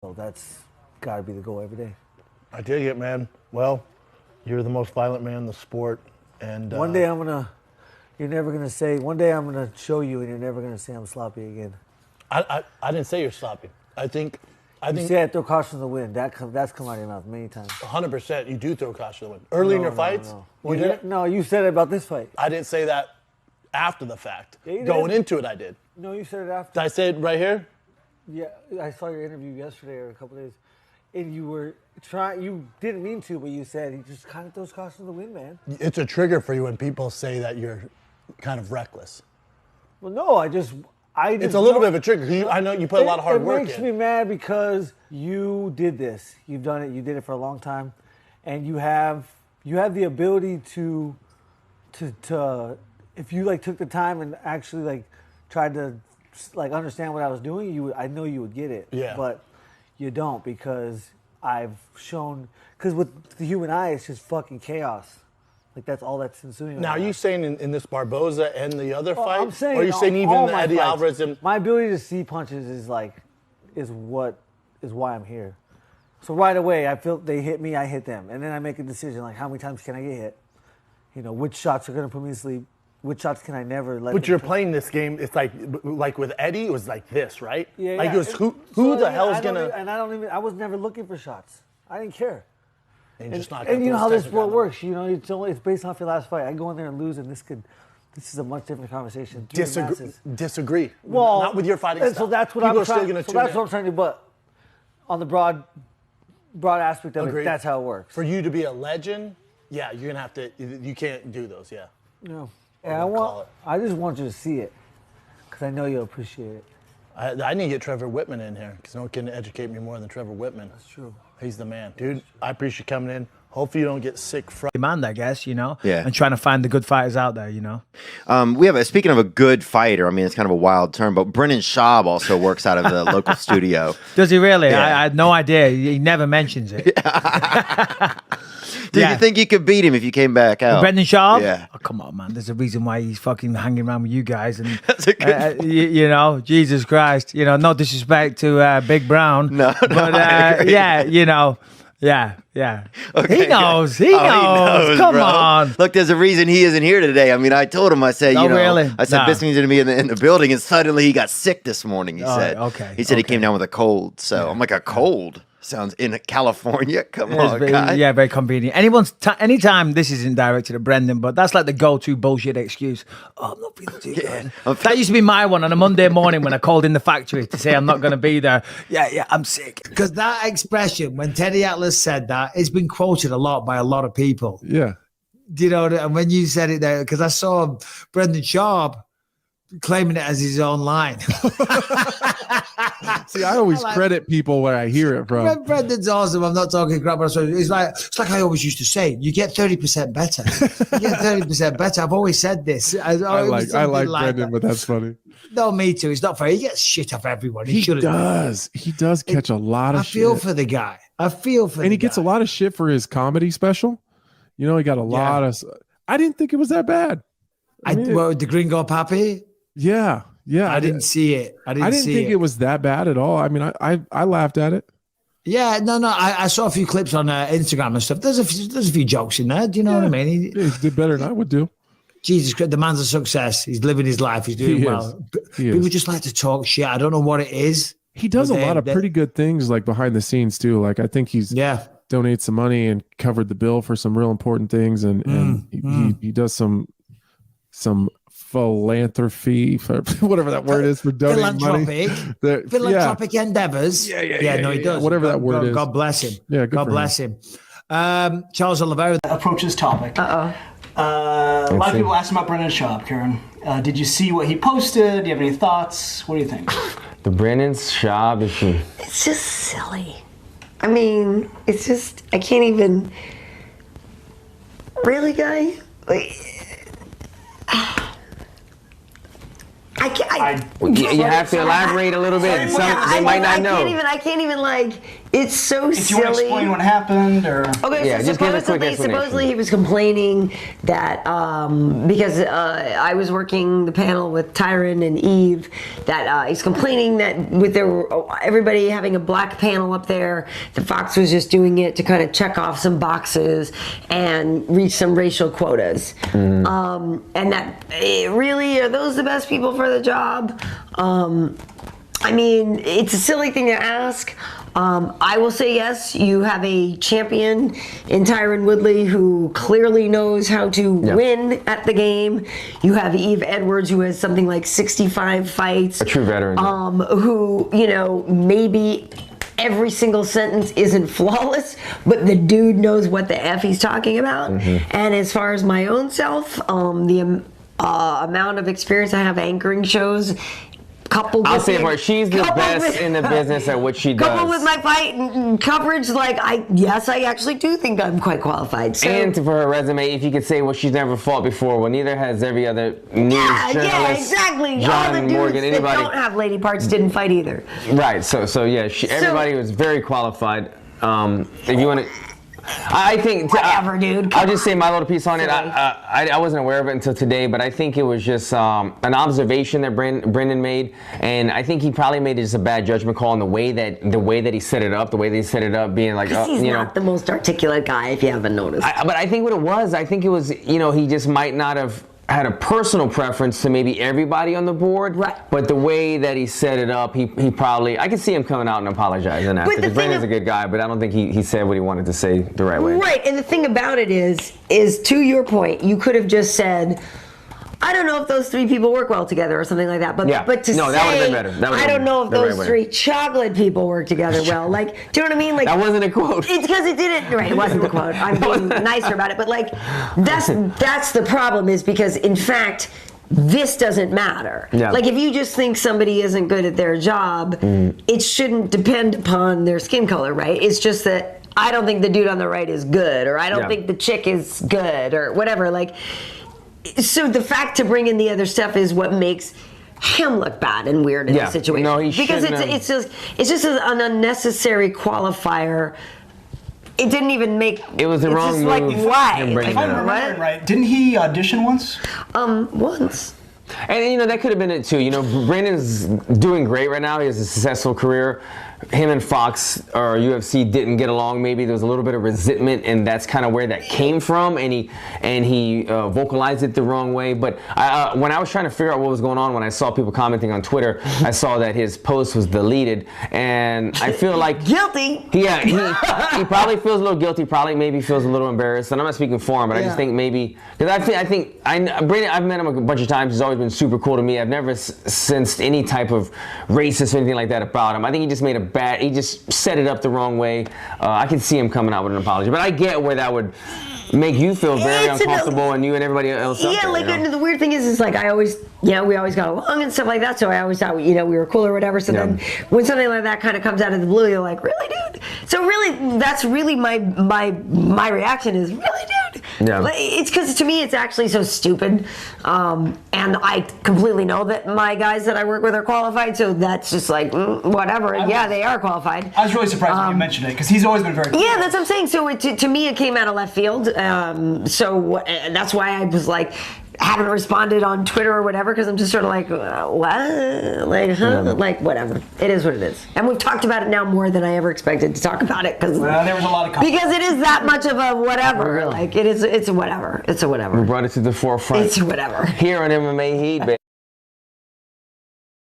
So that's got to be the goal every day. I dig it, man. Well, you're the most violent man in the sport. And one day one day I'm going to show you and you're never going to say I'm sloppy again. I didn't say you're sloppy. I think you say I throw caution to the wind. That's come out of your mouth many times. 100%. You do throw caution to the wind. Early in your fights? No. Well, you didn't? No, you said it about this fight. I didn't say that after the fact. Yeah, Going into it, I did. No, you said it after. Did I say it right here? Yeah, I saw your interview yesterday or a couple days. And you didn't mean to, but you said he just kind of throws caution to the wind, man. It's a trigger for you when people say that you're kind of reckless. Well, no, it's a little bit of a trigger. I know you put a lot of hard work in. It makes me mad because you did this. You've done it. You did it for a long time. And you have the ability to if you took the time and actually tried to understand what I was doing, I know you would get it. Yeah. But you don't, because I've shown, because with the human eye, it's just fucking chaos. That's all that's ensuing. Now, are you saying in this Barboza and the other fight? I'm saying, or are you saying even the Eddie Alvarez? My ability to see punches is why I'm here. So right away, I feel they hit me, I hit them, and then I make a decision how many times can I get hit? Which shots are going to put me to sleep? Which shots can I never let? But you're playing this game. It's like with Eddie, it was like this, right? Yeah. It was who the hell's gonna? And I was never looking for shots. I didn't care. And just not. And you know how this sport works. It's based off your last fight. I go in there and lose, and this is a much different conversation. Disagree. Well, not with your fighting style. So that's what People I'm trying. So that's what I'm trying to do. But on the broad aspect of it, that's how it works. For you to be a legend, yeah, you're gonna have to. You can't do those, yeah. No. Yeah, I just want you to see it, because I know you'll appreciate it. I need to get Trevor Whitman in here, because no one can educate me more than Trevor Whitman. That's true. He's the man. Dude, I appreciate you coming in. Hopefully you don't get sick from demand, I guess, Yeah. And trying to find the good fighters out there, We have speaking of a good fighter, it's kind of a wild term, but Brendan Schaub also works out of the local studio. Does he really? Yeah. I had no idea. He never mentions it. Do you think you could beat him if you came back out? Brendan Schaub? Yeah. Oh, come on, man. There's a reason why he's fucking hanging around with you guys. And that's a good Jesus Christ. No disrespect to Big Brown. No, but yeah. Okay, he knows. He knows. Come on. Look, there's a reason he isn't here today. I told him. I said, really? I said Bisping's going to be in the building, and suddenly he got sick this morning. He said. Okay. He said he came down with a cold. So I'm like, a cold? Sounds in California. Come on, guy. Yeah, very convenient. Anytime this isn't directed at Brendan, but that's like the go-to bullshit excuse. Oh, I'm not feeling too good. That used to be my one on a Monday morning when I called in the factory to say I'm not going to be there. Yeah, I'm sick. Because that expression, when Teddy Atlas said that, it's been quoted a lot by a lot of people. Yeah. And when you said it there, because I saw Brendan Schaub claiming it as his own line. See, I always credit people where I hear it from. Brendan's awesome. I'm not talking crap. It's like I always used to say, you get 30% better. You get 30% better. I've always said this. I like Brendan, but that's funny. No, me too. It's not fair. He gets shit off everyone. He does. He does catch a lot of shit. I feel for the guy. And he gets a lot of shit for his comedy special. He got a lot of... I didn't think it was that bad. The Gringo Papi? Yeah. I didn't see it. I didn't think it was that bad at all. I laughed at it. Yeah, no. I saw a few clips on Instagram and stuff. There's a few jokes in there. Do you know what I mean? He did better than I would do. Jesus Christ, the man's a success. He's living his life. He's doing well. People just like to talk shit. I don't know what it is. He does a lot of pretty good things behind the scenes too. I think he's donated some money and covered the bill for some real important things, and he does some philanthropy, for whatever that word is, for donating money. Philanthropic endeavors. Yeah, no, he does. Whatever that word is. God bless him. Yeah, God bless him. Charles Oliveira. Approach this topic. A lot of people asked about Brendan Schaub, Karen. Did you see what he posted? Do you have any thoughts? What do you think? The Brendan Schaub issue. It's just silly. It's just, I can't even... Really, guy? I You have to elaborate a little bit. They might not know. I can't even like. It's so If you want to silly. explain what happened, or Okay, Yeah, so just give a quick supposedly he was complaining that because I was working the panel with Tyron and Eve, that he's complaining that with everybody having a black panel up there, the Fox was just doing it to kind of check off some boxes and reach some racial quotas, and that really are those the best people for the job? I mean, it's a silly thing to ask. I will say yes, you have a champion in Tyron Woodley who clearly knows how to win at the game. You have Eve Edwards, who has something like 65 fights. A true veteran. Who, maybe every single sentence isn't flawless, but the dude knows what the F he's talking about. And as far as my own self, the amount of experience I have anchoring shows, coupled I'll with say for her, she's the best in the business at what she does. Coupled with my fight and coverage, I actually do think I'm quite qualified. So. And for her resume, if you could say, well, she's never fought before, well, neither has every other news journalist. Yeah, exactly. John All the dudes Morgan, that anybody. don't have lady parts didn't fight either. Right. So yeah, everybody was very qualified. If you want to. I think whatever, dude. I'll just say my little piece on it. I wasn't aware of it until today, but I think it was just an observation that Brendan made, and I think he probably made just a bad judgment call on the way that he set it up, being like, he's not the most articulate guy, if you haven't noticed. But I think what it was, he just might not have had a personal preference to maybe everybody on the board, right? But the way that he set it up, he probably, I could see him coming out and apologizing after. Because Brandon's a good guy, but I don't think he said what he wanted to say the right way. Right, and the thing about it is to your point, you could have just said, I don't know if those three people work well together or something like that. But that to would have been better. I don't know if those three chocolate people work together well. Do you know what I mean? That wasn't a quote. It's because it didn't. Right, it wasn't the quote. I'm being nicer about it. But that's the problem, is because in fact, this doesn't matter. Yeah. If you just think somebody isn't good at their job, it shouldn't depend upon their skin color, right? It's just that I don't think the dude on the right is good, or I don't think the chick is good, or whatever. So the fact to bring in the other stuff is what makes him look bad and weird in the situation. No, because it's just an unnecessary qualifier. It didn't even make. It was the wrong move. Why? If I'm remembering right, didn't he audition once? Once. And that could have been it too. Brandon's doing great right now. He has a successful career. Him and Fox or UFC didn't get along. Maybe there was a little bit of resentment, and that's kind of where that came from. And he vocalized it the wrong way. But when I was trying to figure out what was going on, when I saw people commenting on Twitter, I saw that his post was deleted, and I feel like guilty. Yeah, he probably feels a little guilty. Probably maybe feels a little embarrassed. And I'm not speaking for him, but I just think maybe because I think Brandon. I've met him a bunch of times. He's always been super cool to me. I've never sensed any type of racist or anything like that about him. I think he just made a bad. He just set it up the wrong way. I can see him coming out with an apology, but I get where that would make you feel very uncomfortable, and you and everybody else. Yeah, and the weird thing is I always, we always got along and stuff like that. So I always thought, we were cool or whatever. So then when something like that kind of comes out of the blue, you're like, really, dude? So really, that's really my reaction is, really, dude? Yeah. It's because to me, it's actually so stupid, and I completely know that my guys that I work with are qualified. So that's just whatever. They are qualified. I was really surprised when you mentioned it, because he's always been very cool. Yeah, that's what I'm saying. So to me, it came out of left field. So that's why I was haven't responded on Twitter or whatever, because I'm just sort of what? Whatever. It is what it is. And we've talked about it now more than I ever expected to talk about it, because there was a lot of comments. Because it is that much of a whatever. It's a whatever. It's a whatever. We brought it to the forefront. It's whatever. Here on MMA Heat, baby.